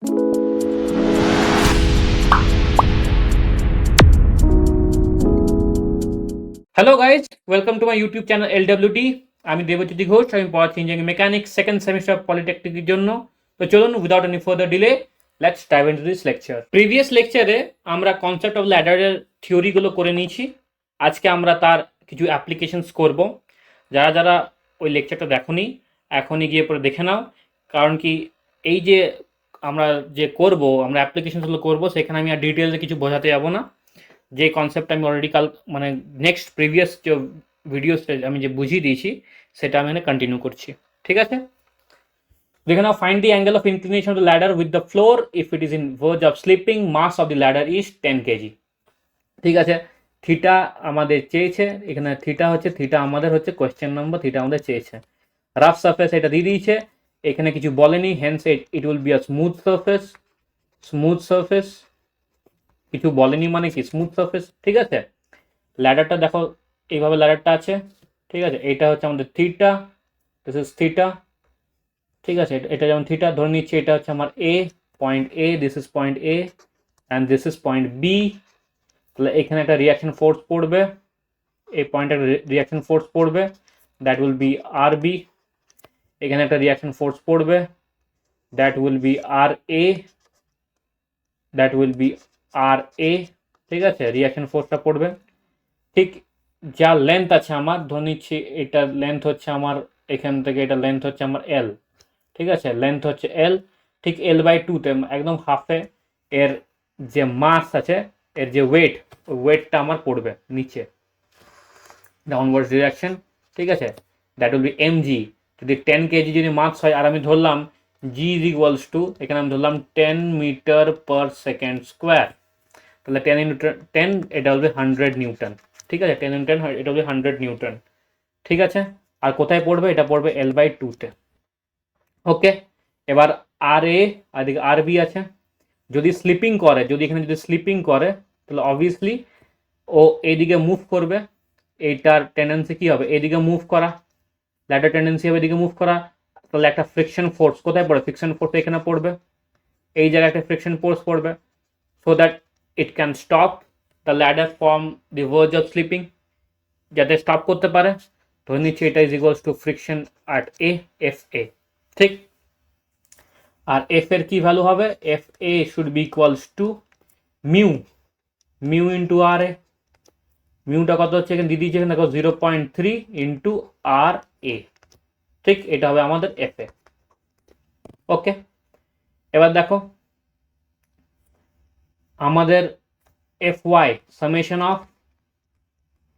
Hello guys, welcome to my YouTube channel LWT। আমি দেবজ্যোতি ঘোষ, আমি পড়াচ্ছি ইঞ্জিনিয়ারিং মেকানিক্স সেকেন্ড সেমিস্টার পলিটেকনিকের জন্য। তো চলুন, without any further delay, let's dive into this lecture. Previous লেকচারে আমরা কনসেপ্ট অফ ল্যাডারের থিওরিগুলো করে নিয়েছি। আজকে আমরা তার কিছু অ্যাপ্লিকেশনস করব। যারা যারা ওই লেকচারটা দেখোনি, এখনই গিয়ে পরে দেখে নাও। কারণ কি, এই যে আমরা আমরা অ্যাপ্লিকেশনসগুলো করবো, সেখানে আমি আর ডিটেলসে কিছু বোঝাতে যাবো না। যে কনসেপ্ট আমি অলরেডি মানে নেক্সট প্রিভিয়াস যে ভিডিওসটা আমি যে বুঝিয়ে দিয়েছি, সেটা আমি এখানে কন্টিনিউ করছি। ঠিক আছে, দেখে নাও। Find the angle of inclination of the ladder with the floor if it is in verge of slipping, mass of the ladder is 10 kg। ঠিক আছে, থিটা আমাদের চেয়েছে, এখানে থিটা আমাদের হচ্ছে কোয়েশ্চেন নম্বর, থিটা আমাদের চেয়েছে। রাফ সারফেস এটা দিয়ে দিয়েছে, এখানে কিছু বলেনি, hence it will be a smooth surface. কিছু বলেনি মানে কি, স্মুথ সারফেস। ঠিক আছে, ল্যাডারটা দেখো, এইভাবে ল্যাডারটা আছে। ঠিক আছে, এটা হচ্ছে আমাদের থিটা, দিস ইজ থিটা। ঠিক আছে, এটা যেমন থিটা ধরে নিচ্ছি, এটা হচ্ছে আমার point A, this is point A and this is point B. তাহলে এখানে একটা রিয়াকশন ফোর্স পড়বে, এই পয়েন্টে রিয়াকশন ফোর্স পড়বে, that will be R B. এখানে একটা রিয়াকশন ফোর্স পড়বে, that will be R A, ঠিক আছে, রিয়াকশন ফোর্সটা পড়বে। ঠিক যা লেন্থ আছে আমার, ধরে নিচ্ছি এটা লেন্থ হচ্ছে আমার, এখান থেকে এটা লেন্থ হচ্ছে আমার এল। ঠিক আছে, লেন্থ হচ্ছে এল, ঠিক L/2-তে একদম হাফে এর যে মাস আছে, এর যে ওয়েট, ওই ওয়েটটা আমার পড়বে নিচে, ডাউনওয়ার্ড ডিরেকশন। ঠিক আছে, দ্যাট উইল বি mg। যদি 10 kg যদি মাস হয়, আর আমি ধরলাম g ইজ ইকুয়ালস টু, এখানে আমি ধরলাম 10 মিটার পার সেকেন্ড স্কোয়ার, তাহলে 10 ইন্টু 10, এটা হবে 100 নিউটন। ঠিক আছে, 10 ইন্টু 10, এটা হবে 100 নিউটন। ঠিক আছে, আর কোথায় পড়বে, এটা পড়বে L/2-তে। ওকে, এবার আর এ আর এদিকে আর বি আছে। যদি স্লিপিং করে, যদি স্লিপিং করে, তাহলে অবভিয়াসলি ও এইদিকে মুভ করবে। এইটার টেন্ডেন্সি কি হবে, এদিকে মুভ করা, ল্যাডার টেন্ডেন্সি হবে এদিকে মুভ করা। তাহলে একটা ফ্রিকশন ফোর্স কোথায় পড়বে, ফ্রিকশন ফোর্স এখানে পড়বে, এই জায়গায় একটা ফ্রিকশন ফোর্স পড়বে, so that it can stop the ladder from the verge of slipping, যাতে স্টপ করতে পারে। ধরে নিচ্ছি এটা is equals to friction at A, F A. ঠিক, আর এফ এর কি ভ্যালু হবে, F A should be equals to mu into R A. মিউটা কত হচ্ছে, এখানে দিয়ে দিয়েছে, এখানে দেখো 0.3 ইন্টু আর এ। ঠিক, এটা হবে আমাদের এফ এ। ওকে, এবার দেখো আমাদের F Y, summation of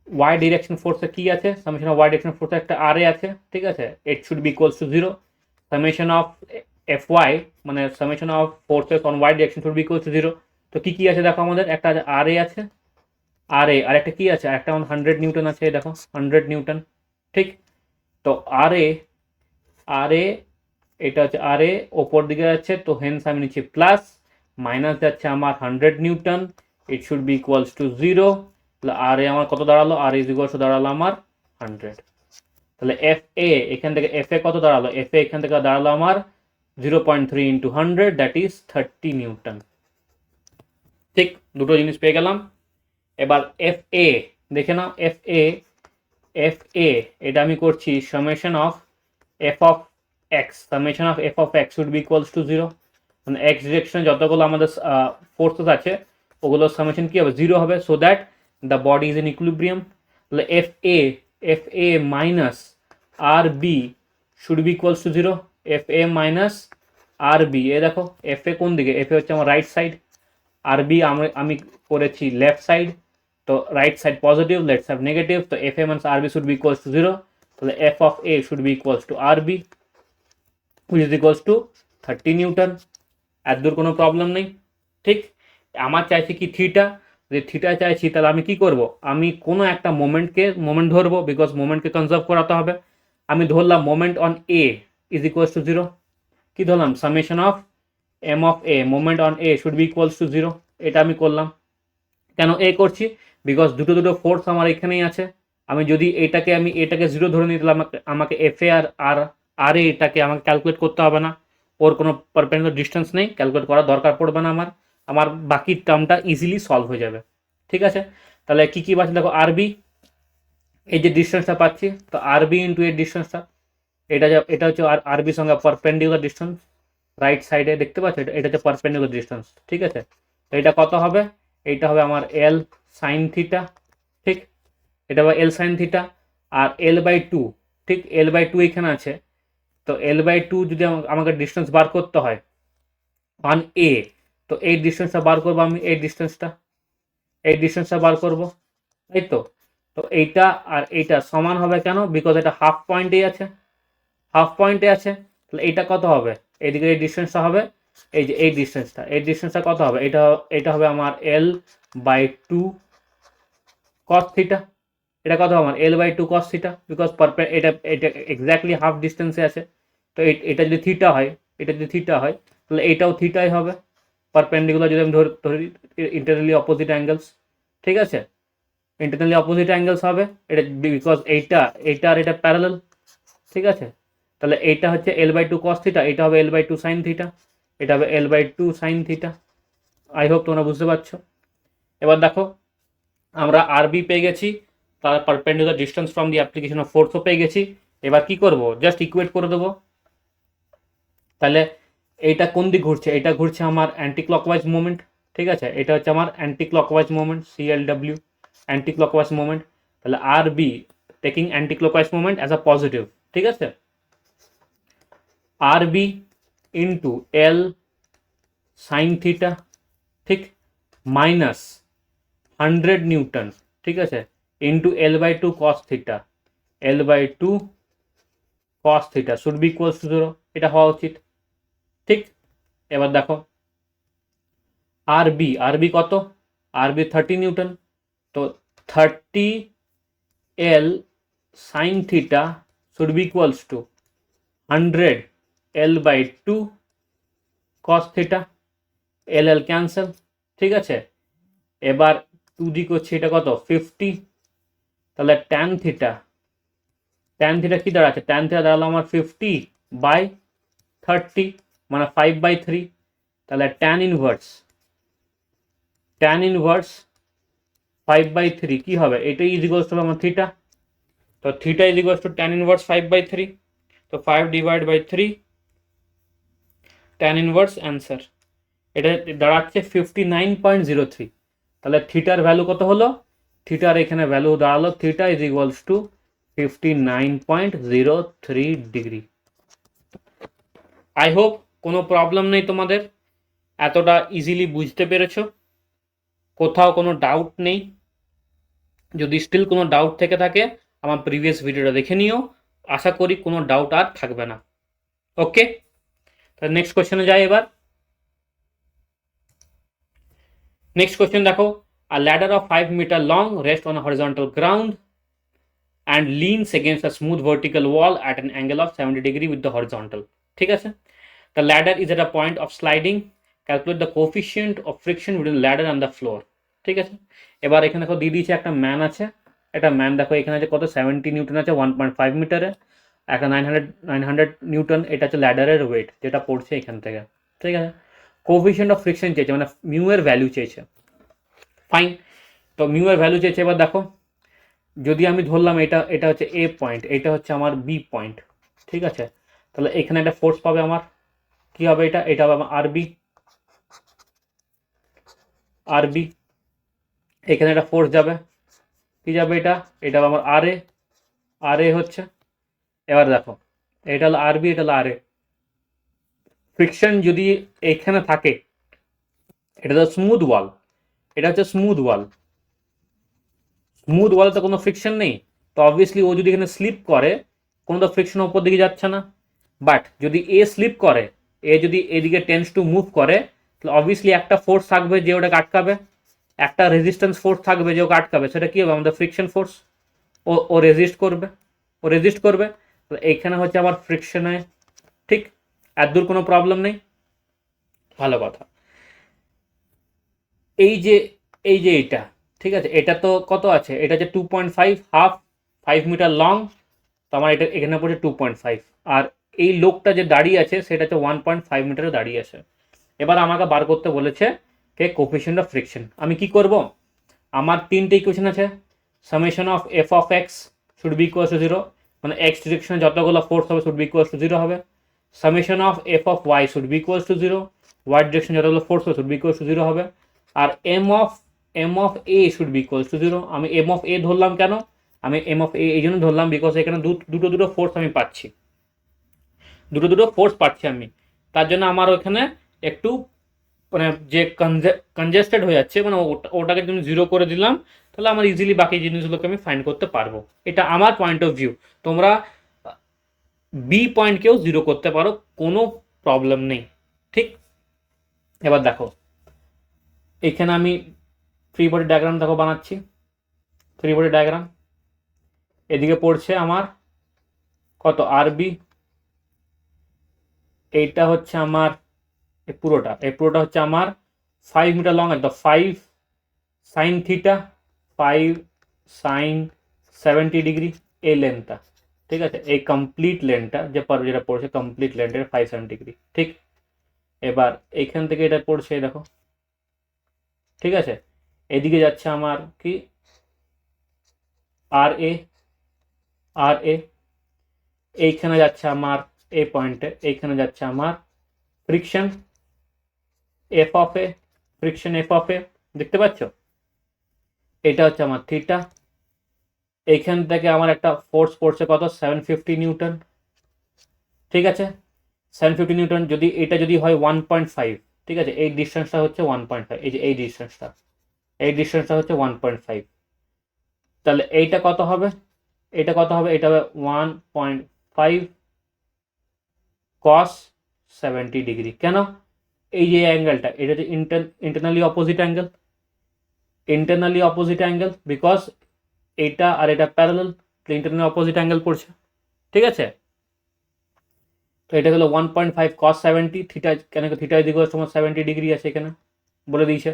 Y direction ফোর্সে কি আছে, সামেশন অফ ওয়াই ডিরেকশন ফোর্সে একটা আর এ আছে। ঠিক আছে, it should be equals to 0। Summation of F Y মানে summation of forces on Y direction should be equals to 0। তো কি কি আছে দেখো, আমাদের একটা আর এ আছে, আর এ, আর একটা কি আছে, একটা 100 নিউটন আছে, দেখো 100 নিউটন। ঠিক, তো আর এ এটা হচ্ছে আর এ, ওপর দিকে যাচ্ছে, তো হেন্স আমি নিচ্ছি প্লাস, মাইনাস যাচ্ছে আমার 100 Newton, it should be equals to 0। তাহলে আর এ আমার কত দাঁড়ালো, আর ইজ ইকুয়ালস টু দাঁড়ালো আমার 100। তাহলে এফ এ, এখান থেকে এফ এ কত দাঁড়ালো, এফ এ এখান থেকে দাঁড়ালো আমার 0.3 ইন্টু 100, দ্যাট ইজ 30 নিউটন। ঠিক, দুটো জিনিস পেয়ে গেলাম। এবার এফ এ দেখে নাও, এফ এ এটা আমি করছি summation of F of X, summation of F of X should be equals to 0। মানে এক্স ডিরেকশনে যতগুলো আমাদের ফোর্সেস আছে, ওগুলোর সামেশন কি হবে, 0 হবে, so that the body is in equilibrium. তাহলে F A minus R B should be equals to 0। F A minus R B, এ দেখো এফ এ কোন দিকে, এফ এ হচ্ছে আমার রাইট সাইড, আর বি আমি করেছি লেফট সাইড, তো right side positive, left side negative, তো F A minus R B should be equals to 0। তাহলে F of A should be equals to R B, which is equals to 30 newton. এত দূর কোনো problem নেই। ঠিক, আমার চাইছি কি থিটা, যদি থিটা চাইছি, তাহলে আমি কি করব, আমি কোনো একটা মোমেন্ট ধরবো, বিকজ মোমেন্টকে কনজার্ভ করাতে হবে। আমি ধরলাম moment on A is equals to 0। কি ধরলাম, summation of M of A, moment on A should be equals to 0। এটা আমি করলাম। কেন এ করছি, বিকজ দুটো ফোর্স আমার এখানেই আছে। আমি যদি এটাকে 0 ধরে নিই, তাহলে আমাকে এফ এ আর আর এটাকে আমাকে ক্যালকুলেট করতে হবে না, ওর কোনো পারপেন্ডিকুলার ডিস্টেন্স নেই, ক্যালকুলেট করার দরকার পড়বে না আমার, আমার বাকি টার্মটা ইজিলি সলভ হয়ে যাবে। ঠিক আছে, তাহলে কী কী পাচ্ছি দেখো, আরবি এই যে ডিস্টেন্সটা পাচ্ছি, তো আরবি ইন্টু এই ডিস্টেন্সটা, এটা হচ্ছে আরবির সঙ্গে পারপেন্ডিকুলার ডিস্টেন্স, রাইট সাইডে দেখতে পাচ্ছ, এটা হচ্ছে পারপেন্ডিকুলার ডিস্টেন্স। ঠিক আছে, তো এটা কত হবে, এইটা হবে আমার এল সাইন থিটা, ঠিক, এটা হবে এল সাইন থিটা, আর L/2, ঠিক L/2 এখানে আছে, তো L/2 যদি আমাকে ডিস্টেন্স বার করতে হয় অন এ, তো এই ডিস্টেন্সটা বার করবো আমি, এই ডিস্টেন্সটা বার করবো, তাই তো। তো এইটা আর এইটা সমান হবে কেন, বিকজ এটা হাফ পয়েন্টে আছে, তাহলে এইটা কত হবে, এইদিকে এই ডিস্টেন্সটা হবে, এই যে এই ডিস্টেন্সটা কত হবে, এটা হবে আমার L/2 cos থিটা, এটা কত আমার L/2 cos থিটা, বিকজ এটা এটা এক্স্যাক্টলি হাফ ডিস্টেন্সে আছে, তো এটা যদি থিটা হয়, তাহলে এইটাও থিটাই হবে, পারপেন্ডিকুলার যদি আমি ধরি ইন্টারনালি অপোজিট অ্যাঙ্গেলস। ঠিক আছে, ইন্টারনালি অপোজিট অ্যাঙ্গেলস হবে এটা, বিকজ এইটা আর এটা প্যারালাল। ঠিক আছে, তাহলে এইটা হচ্ছে L/2 cos থিটা, এটা হবে L/2 sin থিটা, এটা হবে L/2 sin theta. I hope তোমরা বুঝতে পারছো। এবার দেখো আমরা আরবি পেয়ে গেছি, তার perpendicular distance from the application of ফোর্সও পেয়ে গেছি। এবার কি করব, জাস্ট ইকুয়েট করে দেবো। তাহলে এইটা কোন দিক ঘুরছে, এটা ঘুরছে আমার অ্যান্টি ক্লকওয়াইজ মুভমেন্ট। ঠিক আছে, এটা হচ্ছে আমার anti clockwise movement, CLW anti clockwise movement. তাহলে আরবি taking anti clockwise movement as a positive. ঠিক আছে, আরবি ইন্টু এল সাইন থিটা, ঠিক, মাইনাস 100 নিউটন, ঠিক আছে, into L/2 cos theta, L/2 cos theta should be equals to 0, এটা হওয়া উচিত। ঠিক, এবার দেখো আরবি কত, আরবি 30 নিউটন, তো 30 L sine theta should be equals two 100 L/2 cos theta, L cancel. ঠিক আছে, এবার 2 দিক হচ্ছে এটা কত 50, তাহলে ট্যান থিটা কি দাঁড়াচ্ছে, ট্যান থিটা দাঁড়ালো আমার 50/30, মানে 5/3, তাহলে ট্যান ইনভার্স 5/3 কি হবে, এটাই ইজ ইকুয়ালস টু আমার থিটা, তো theta is equals two tan inverse 5/3, তো 5/3 ট্যান ইনভার্স অ্যান্সার, এটা দাঁড়াচ্ছে 59.03। তাহলে থিটার ভ্যালু কত হলো, থিটার এখানে ভ্যালু দাঁড়ালো, theta is equals two 59.03 degree. I hope কোনো প্রবলেম নেই তোমাদের, এতটা ইজিলি বুঝতে পেরেছো, কোথাও কোনো ডাউট নেই। যদি স্টিল কোনো ডাউট থেকে থাকে আমার প্রিভিয়াস ভিডিওটা দেখে নিও, আশা করি কোনো ডাউট আর থাকবে না। ওকে, তাহলে নেক্সট কোয়েশ্চেনে যাই এবার। নেক্সট কোয়েশ্চেন দেখো, a ladder of 5 meter long rests on a horizontal ground and leans against a smooth vertical wall at an angle of 70 degree with the horizontal. ঠিক আছে, the ladder is at a point of sliding, calculate the coefficient of friction between the ladder and the floor. ঠিক আছে, এবার এখানে দেখো দিয়ে দিয়েছে একটা ম্যান আছে, একটা ম্যান দেখো এখানে আছে কত 70 নিউটন আছে 1.5 মিটারে, একটা 900 নিউটন, এটা হচ্ছে ল্যাডারের ওয়েট যেটা পড়ছে এখান থেকে। ঠিক আছে, কোফিশিয়েন্ট অফ ফ্রিকশন চেয়েছে, মানে মিউ এর ভ্যালু চেয়েছে। ফাইন, তো মিউ এর ভ্যালু চেয়েছে। এবার দেখো যদি আমি ধরলাম এটা হচ্ছে এ পয়েন্ট, এটা হচ্ছে আমার বি পয়েন্ট। ঠিক আছে, তাহলে এখানে একটা ফোর্স পাবে আমার, কি হবে এটা হবে আমার আরবি, এখানে একটা ফোর্স যাবে, কি যাবে এটা হবে আমার আর এ হচ্ছে। এবার দেখো এটা হলো আরবি, এটা হলো আর এ, ফ্রিকশন যদি এখানে থাকে, এটা তো স্মুথ ওয়াল, এটা হচ্ছে স্মুথ ওয়ালে তো কোনো ফ্রিকশন নেই, তো অবভিয়াসলি ও যদি এখানে স্লিপ করে কোনো তো ফ্রিকশন উপর দিকে যাচ্ছে না। বাট যদি এ স্লিপ করে, এ যদি এদিকে টেন্স টু মুভ করে, তাহলে অবভিয়াসলি একটা ফোর্স থাকবে যে ওটাকে আটকাবে, একটা রেজিস্ট্যান্স ফোর্স থাকবে যে ওকে আটকাবে, সেটা কি হবে আমাদের ফ্রিকশন ফোর্স। ও রেজিস্ট করবে, তো এইখানে হচ্ছে আমার ফ্রিকশনে। ঠিক, এতদূর কোনো প্রবলেম নেই, ভালো কথা। এই যে এটা, ঠিক আছে, এটা তো কত আছে, এটা হচ্ছে 2.5, হাফ 5 মিটার লং, তো আমার এটা এখানে পড়ছে 2.5, আর এই লোকটা যে দাঁড়িয়ে আছে সেটা হচ্ছে 1.5 মিটারে দাঁড়িয়ে আছে। এবার আমাকে বার করতে বলেছে কে কোফিশিয়েন্ট অফ ফ্রিকশন। আমি কি করব, আমার তিনটে ইকুয়েশন আছে, summation of F of X should be equal to 0, মানে এক্স ডিরেকশনে যতগুলো ফোর্স হবে শুড বি ইকুয়াল টু 0 হবে। Summation of F of Y should be equal to 0, Y ডিরেকশনে যতগুলো ফোর্স হবে শুড বি ইকুয়াল টু 0 হবে। আর M of A should be equal to 0। আমি এম অফ এ ধরলাম কেন, আমি এম অফ এ এই জন্য ধরলাম বিকজ এখানে দুটো ফোর্স আমি পাচ্ছি, দুটো ফোর্স পাচ্ছি আমি, তার জন্য আমার ওখানে একটু মানে যে কনজেস্টেড হয়ে যাচ্ছে, মানে ওটাকে তুমি 0 করে দিলাম, তাহলে আমার ইজিলি বাকি জিনিসগুলোকে আমি ফাইন্ড করতে পারবো। এটা আমার পয়েন্ট অফ ভিউ। তোমরা বি পয়েন্টকেও 0 করতে পারো, কোনো প্রবলেম নেই। ঠিক, এবার দেখো এখানে আমি ফ্রি বডি ডায়াগ্রাম দেখো বানাচ্ছি। ফ্রি বডি ডায়াগ্রাম এদিকে পড়ছে আমার কত আরবি, এইটা হচ্ছে আমার এই পুরোটা হচ্ছে আমার 5 মিটার লং, একদম 5 সাইন থিটা, 5 সাইন 70 ডিগ্রি এই লেন্থটা। ঠিক আছে, এই কমপ্লিট লেন্থটা যেটা পড়ছে কমপ্লিট লেন্থের 5 সাইন ডিগ্রি। ঠিক, এবার এইখান থেকে এটা পড়ছে দেখো। ঠিক আছে, এদিকে যাচ্ছে আমার কি আর এ, এইখানে যাচ্ছে আমার এই পয়েন্টে, এইখানে যাচ্ছে আমার friction F of A, friction F of A, দেখতে পাচ্ছ? এটা হচ্ছে আমার থিটা। এইখান থেকে আমার একটা ফোর্স পড়ছে কত, 750 নিউটন। ঠিক আছে, 750 নিউটন, যদি এটা যদি হয় 1.5, ঠিক আছে, এই ডিস্টেন্সটা হচ্ছে 1.5, এই যে এই ডিস্টেন্সটা হচ্ছে 1.5, তাহলে এইটা কত হবে, এটা হবে 1.5 cos 70 ডিগ্রি। কেন, এই যে অ্যাঙ্গেলটা এটা হচ্ছে ইন্টারনালি অপোজিট অ্যাঙ্গেল, বিকজ এটা আর এটা প্যারালাল, ইন্টারনালি অপোজিট অ্যাঙ্গেল পড়ছে। ঠিক আছে, তো এটা হলো 1.5 cos 70 থিটা, কেন থিটা ইকুয়াল তোমার 70 ডিগ্রি আছে এখানে বলে দিয়েছে,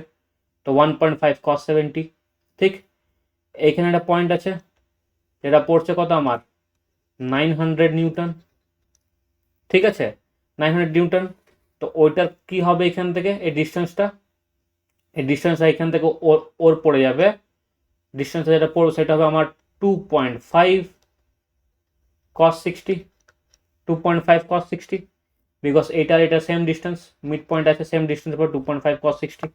তো 1.5 cos 70। ঠিক, এইখানে একটা পয়েন্ট আছে যেটা পড়ছে কত আমার 900 নিউটন। ঠিক আছে, 900 নিউটন, তো ওইটার কি হবে এখান থেকে এই ডিস্টেন্সটা এখান থেকে ওর পড়ে যাবে, ডিস্টেন্সটা যেটা পড়বে সেটা হবে আমার 2.5 cos 60, 2.5 cos 60, বিকজ এটা সেম ডিস্টেন্স, মিড পয়েন্ট আছে সেম ডিস্টেন্স পর 2.5 cos 60।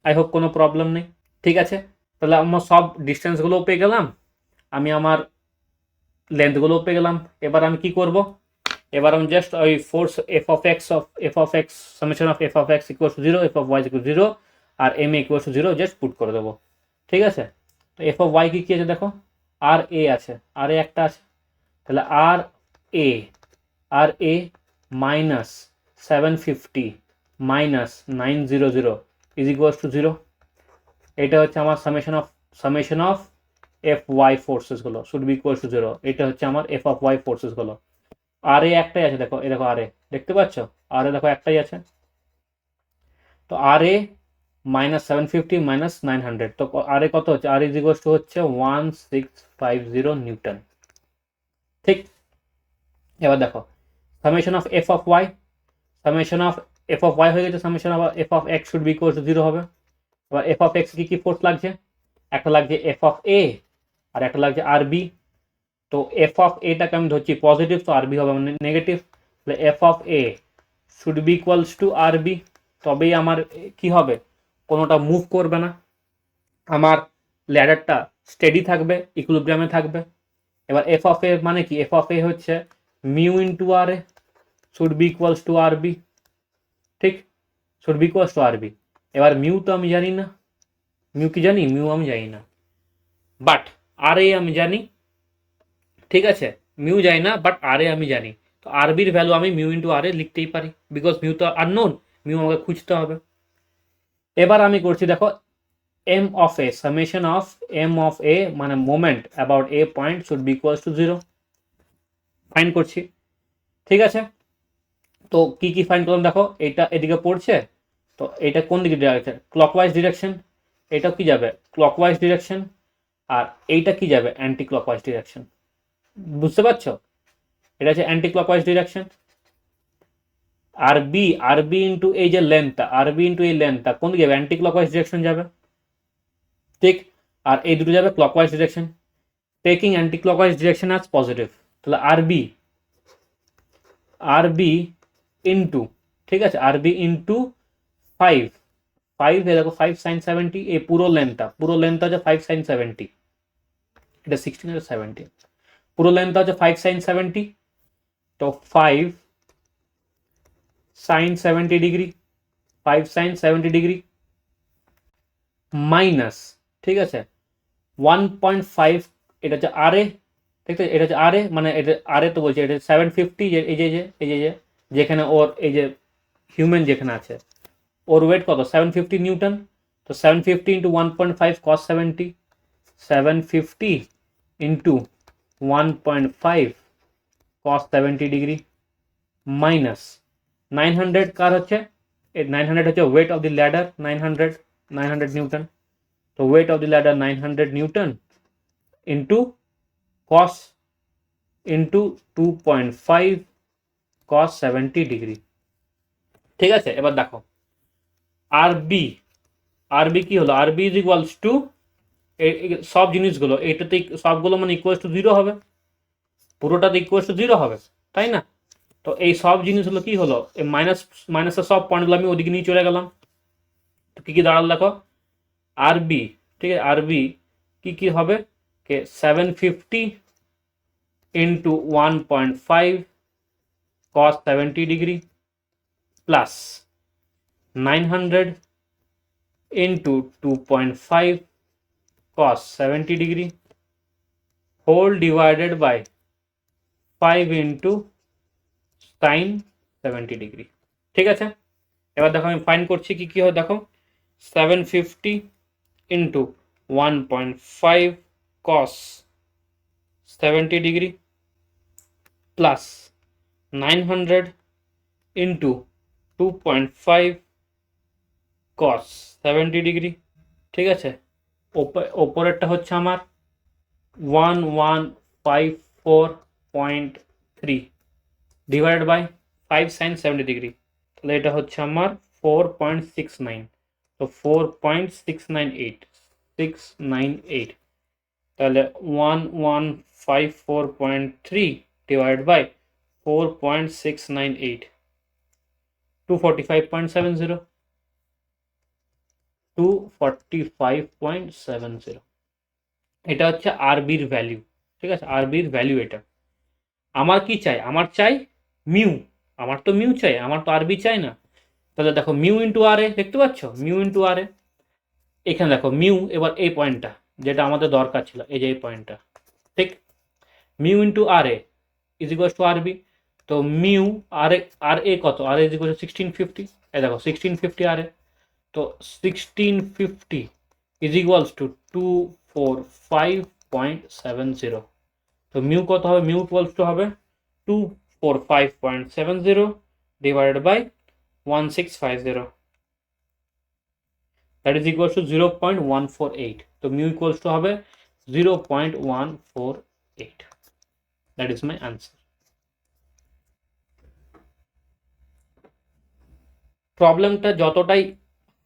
আই হোপ কোনো প্রবলেম নেই। ঠিক আছে, তাহলে আমার সব ডিস্টেন্সগুলোও পেয়ে গেলাম, আমি আমার লেন্থগুলোও পেয়ে গেলাম। এবার আমি কি করব, এবার আমি জাস্ট ওই force F of X summation of F of X equal to 0, F of Y equal to 0 আর M A equal to 0 just put করে দেবো। ঠিক আছে, তো এফ অফ ওয়াই কি আছে দেখো, আর এ আছে, আর এ একটা আছে, তাহলে R A minus 750 minus 900 is equals to 0। এটা হচ্ছে আমার সামেশন অফ এফ ওয়াই ফোর্সেসগুলো শুড বি ইকুয়ালস টু 0। এটা হচ্ছে আমার এফ অফ ওয়াই ফোর্সেসগুলো। আর এ একটাই আছে দেখো, এ দেখো আর এ, দেখতে পাচ্ছ আর এ দেখো একটাই আছে, তো আর এ মাইনাস 750 মাইনাস 900, তো আর এ কত হচ্ছে, আর ইজ ইকুয়ালস টু হচ্ছে 1650 নিউটন। ঠিক, এবার দেখো summation of F of Y হয়ে গেছে, summation of F of X should be equal to 0 হবে। এবার এফ অফ এক্স কি ফোর্স লাগছে, একটা লাগছে এফ অফ এ আর একটা লাগছে আর বি, তো এফ অফ এটাকে আমি ধরছি পজিটিভ, তো আর বি হবে নেগেটিভ, তাহলে F of A should be equals to R B, তবেই আমার কি হবে, কোনোটা মুভ করবে না, আমার ল্যাডারটা স্টেডি থাকবে, ইকুইলিব্রিয়ামে থাকবে। এবার এফ অফ এ মানে কি, এফ অফ এ হচ্ছে mu into R A should be equals to R B. ঠিক, should be equals to R B. এবার মিউ তো আমি জানি না, মিউ কি জানি, মিউ আমি জানি না, বাট আর এ আমি জানি। ঠিক আছে, মিউ জানি না বাট আর এ আমি জানি, তো আর বির ভ্যালু আমি মিউ ইন্টু আর এ লিখতেই পারি, বিকজ মিউ তো আননোন, মিউ আমাকে খুঁজতে হবে। এবার আমি করছি দেখো M of A, summation of M of A মানে moment about A point should be equals to 0 find করছি। ঠিক আছে, তো কি কি ফাইন্ড করলাম দেখো, এটা এদিকে পড়ছে, তো এটা কোন দিকে ডিরেকশন, ক্লকওয়াইজ ডিরেকশন, এটাও কি যাবে ক্লকওয়াইজ ডিরেকশন, আর এইটা কি যাবে অ্যান্টি ক্লকওয়াইজ ডিরেকশন। বুঝতে পারছো, এটা হচ্ছে অ্যান্টি ক্লকওয়াইজ ডিরেকশন। আর বি ইন্টু এই যে লেন্থটা, আর বি ইন্টু এই লেন্থটা কোন দিকে যাবে? অ্যান্টি ক্লকওয়াইজ ডিরেকশন যাবে, ঠিক। আর এই দুটো যাবে clockwise direction, taking anti clockwise direction as positive. তাহলে আর বি ইন্টু, ঠিক আছে, আর বি ইন্টু 5, দেখো 5 sin 70, এই পুরো লেন্থটা হচ্ছে 5 sin 70, এটা 16 আর 17, পুরো লেন্থটা হচ্ছে 5 sin 70। তো 5 sin 70 degree, 5 sin 70 degree minus, ঠিক আছে, 1.5, এটা হচ্ছে আর এ, ঠিক আছে, এটা হচ্ছে আর এ, মানে এটা আর এ তো বলছে, এটা 750, এই যে যেখানে ওর এই যে হিউম্যান যেখানে আছে, ওর ওয়েট কত? 750 নিউটন। তো 750 into 1.5 cos 70, 750 into 1.5 cos 70 degree minus 900, কার হচ্ছে? 900 হচ্ছে weight of the ladder, 900 newton. তো weight of the ladder 900 newton into cos into 2.5 cos 70 degree, ঠিক আছে। এবার দেখো আর বি কি হলো? R B is equals to সব জিনিসগুলো, এইটাতে সবগুলো মানে ইকুয়ালস টু 0 হবে, পুরোটাতে ইকুয়ালস টু 0 হবে, তাই না? তো এই সব জিনিসগুলো কি হলো? মাইনাসের সব পয়েন্টগুলো আমি ওদিকে নিয়ে চলে গেলাম। তো কি কি দাঁড়াল দেখো, আর বি, ঠিক আছে, আর বি কি হবে? কে 750 into 1.5 cos 70 degree plus 900 into 2.5 cos 70 degree whole divided by 5 into sin 70 degree, ঠিক আছে। এবার দেখো আমি ফাইন্ড করছি কি কি হয়, দেখো 750 into 1.5 cos 70 degree plus 900 into 2.5 cos 70 degree, ঠিক আছে। ওপরেরটা হচ্ছে আমার 1154.3 ডিভাইডেড বাই 5 sin 70 ডিগ্রি, তাহলে এটা হচ্ছে আমার 4.69, তো 4.698, তাহলে 1154.3 ডিভাইড বাই 4.698, 245.70, 245.70, এটা হচ্ছে আরবির ভ্যালু, ঠিক আছে, আরবির ভ্যালু এটা। আমার কি চাই? আমার চাই মিউ, আমার তো মিউ চাই, আমার তো আরবি চাই না। তাহলে দেখো মিউ ইন্টু আর এ, দেখতে পাচ্ছ মিউ ইন্টু আর এ, এখানে দেখো মিউ, এবার এই পয়েন্টটা যেটা আমাদের দরকার ছিল, এই যে এই পয়েন্টটা, ঠিক, mu into R A is equal to R B. তো মিউ আর এ কত? R A is equal to 1650, এই দেখো 1650 আর এ, তো 1650 ইজ ইকুয়ালস টু 245.70। তো মিউ কত হবে? মিউ ইকুয়ালস টু হবে 245.70 divided by 1650, that is equals to 0.148। তো মিউ ইকুয়ালস টু হবে 0.148, দ্যাট ইজ মাই আনসার। প্রবলেমটা যতটাই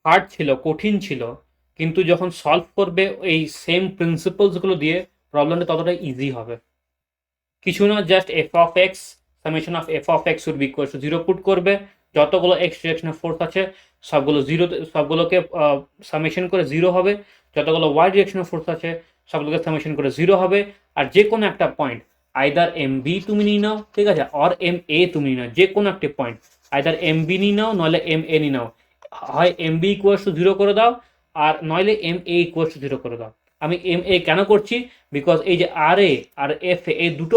হার্ড ছিল, কঠিন ছিল, কিন্তু যখন সলভ করবে এই সেম প্রিন্সিপালসগুলো দিয়ে, প্রবলেমটা ততটাই ইজি হবে। কিছু না, just F of X, summation of F of X would be equal to 0 put করবে, যতগুলো এক্স ডিরেকশনের ফোর্স আছে সবগুলো জিরো, সবগুলোকে সামেশন করে 0 হবে, যতগুলো ওয়াই ডিরেকশনের ফোর্স আছে সবগুলোকে সামেশন করে 0 হবে। আর যে কোনো একটা পয়েন্ট, আইদার এম বি তুমি নিয়ে নাও, ঠিক আছে, অর এম এ তুমি নিয়ে নাও, যে কোনো একটা পয়েন্ট আইদার এম বি নিয়ে নাও নইলে এম এ নিয়ে নাও, হয় এম বি ইকুয়ালস টু 0 করে দাও আর নইলে এম এ ইকুয়ালস টু 0 করে দাও। আমি এম এ কেন করছি? বিকজ এই যে আর এ আর এফ এ, এই দুটো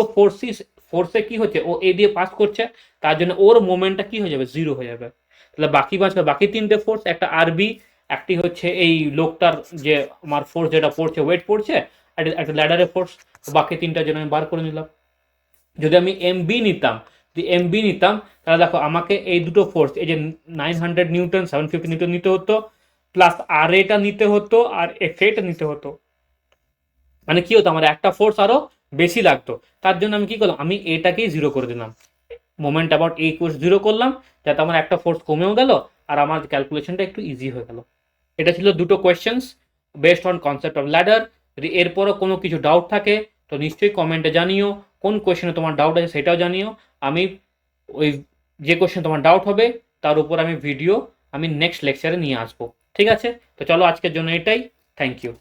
ফোর্সে কি হচ্ছে, ও এ দিয়ে পাস করছে, তার জন্য ওর মোমেন্টটা কি হয়ে যাবে? 0 হয়ে যাবে। তাহলে বাকি বাঁচবে বাকি তিনটে ফোর্স, একটা আরবি, একটি হচ্ছে এই লোকটার যে আমার ফোর্স যেটা পড়ছে, ওয়েট পড়ছে, আর একটা ল্যাডারের ফোর্স, বাকি তিনটার জন্য আমি বার করে নিলাম। যদি আমি এম বি নিতাম, তাহলে দেখো আমাকে এই দুটো ফোর্স, এই যে 900 নিউটন 750 নিউটন নিতে হতো, প্লাস আর এটা নিতে হতো আর এফ এটা নিতে হতো, মানে কি হতো, আমার একটা ফোর্স আরো বেশি লাগতো, তার জন্য আমি কি করলাম, আমি এটাকেই জিরো করে দিলাম, moment about A equals zero করলাম, যাতে আমার একটা ফোর্স কমেও গেল আর আমার ক্যালকুলেশনটা একটু ইজি হয়ে গেল। এটা ছিল দুটো questions based on concept of ladder. যদি এরপরও কোনো কিছু ডাউট থাকে তো নিশ্চয়ই কমেন্টে জানিও, কোন কোয়েশ্চেনে তোমার ডাউট আছে সেটাও জানিও। আমি ওই যে কোয়েশ্চেন তোমার ডাউট হবে তার উপর আমি ভিডিও আমি নেক্সট লেকচারে নিয়ে আসবো। ঠিক আছে, তো চলো আজকের জন্য এটাই। Thank you.